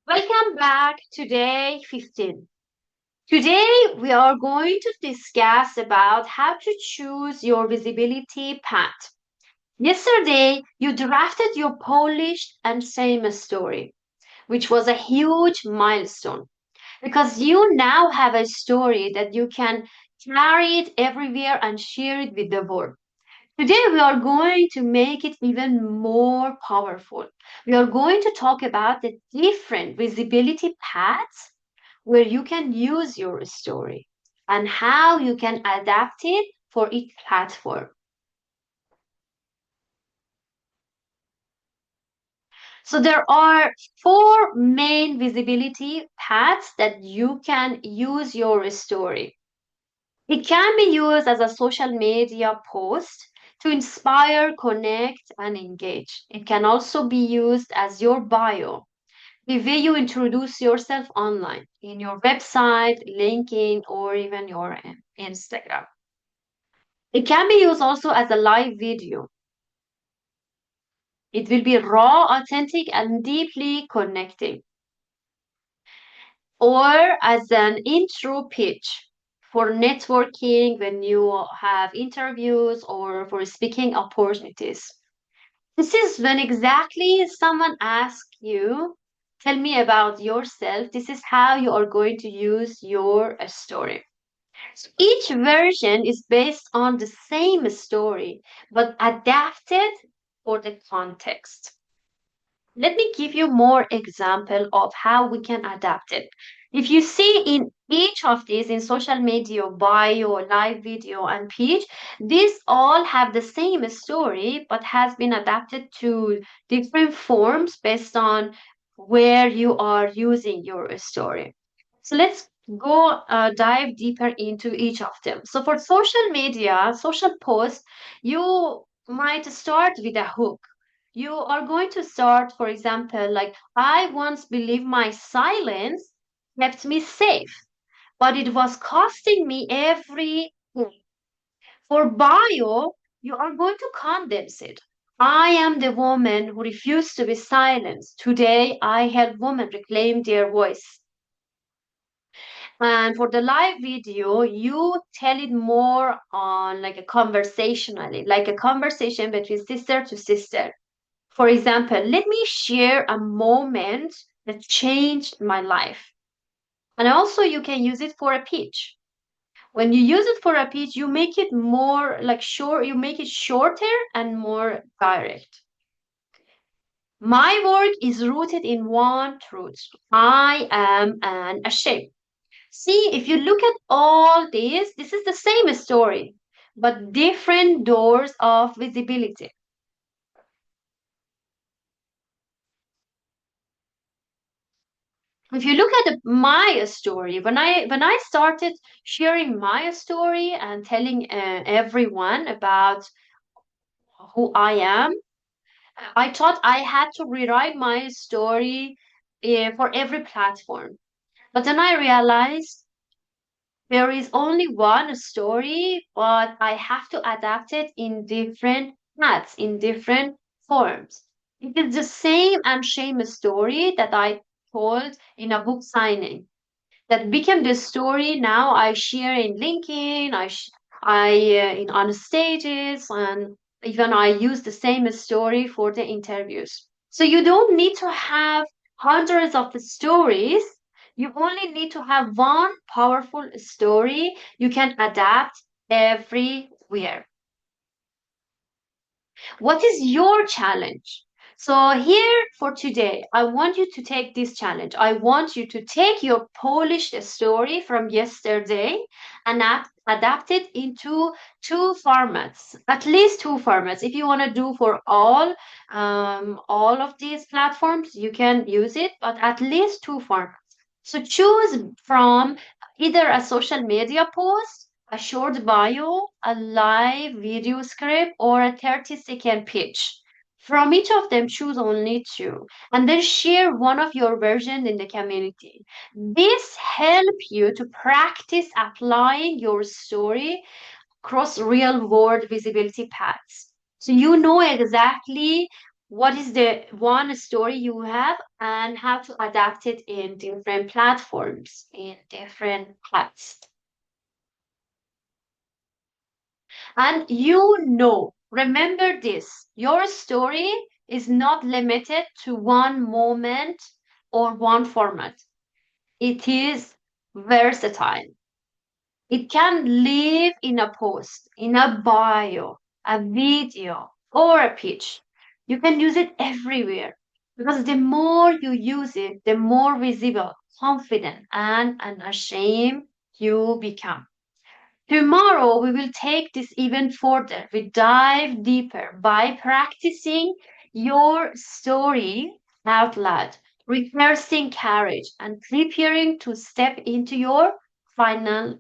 Welcome back to day 15. Today we are going to discuss about how to choose your visibility path. Yesterday you drafted your polished and famous story, which was a huge milestone because you now have a story that you can carry it everywhere and share it with the world. Today, we are going to make it even more powerful. We are going to talk about the different visibility paths where you can use your story and how you can adapt it for each platform. So, there are four main visibility paths that you can use your story. It can be used as a social media post to inspire, connect, and engage. It can also be used as your bio, the way you introduce yourself online, in your website, LinkedIn, or even your Instagram. It can be used also as a live video. It will be raw, authentic, and deeply connecting. Or as an intro pitch for networking when you have interviews or for speaking opportunities. This is when exactly someone asks you, tell me about yourself. This is how you are going to use your story. So each version is based on the same story, but adapted for the context. Let me give you more example of how we can adapt it. If you see in each of these in social media, bio, live video, and pitch, these all have the same story but has been adapted to different forms based on where you are using your story. So let's go dive deeper into each of them. So for social media, social posts, you might start with a hook. You are going to start, for example, like, I once believed my silence kept me safe, but it was costing me everything. For bio, you are going to condense it. I am the woman who refused to be silenced. Today, I help women reclaim their voice. And for the live video, you tell it more on like a conversationally, like a conversation between sister to sister. For example, let me share a moment that changed my life. And also you can use it for a pitch. When you use it for a pitch, you make it more like short, you make it shorter and more direct. My work is rooted in one truth. I am an ashamed. See, if you look at all this is the same story, but different doors of visibility. If you look at my story, when I started sharing my story and telling everyone about who I am, I thought I had to rewrite my story for every platform. But then I realized there is only one story, but I have to adapt it in different paths, in different forms. It is the same Unshamed story that I told in a book signing that became the story. Now I share in LinkedIn, I in on stages, and even I use the same story for the interviews. So you don't need to have hundreds of stories. You only need to have one powerful story you can adapt everywhere. What is your challenge? So, here for today, I want you to take this challenge. I want you to take your polished story from yesterday and adapt it into two formats, at least two formats. If you want to do for all of these platforms, you can use it, but at least two formats. So, choose from either a social media post, a short bio, a live video script, or a 30-second pitch. From each of them, choose only two, and then share one of your versions in the community. This helps you to practice applying your story across real world visibility paths. So you know exactly what is the one story you have and how to adapt it in different platforms, in different apps. And remember this, your story is not limited to one moment or one format. It is versatile. It can live in a post, in a bio, a video, or a pitch. You can use it everywhere because the more you use it, the more visible, confident, and unashamed you become. Tomorrow, we will take this even further. We dive deeper by practicing your story out loud, rehearsing courage, and preparing to step into your final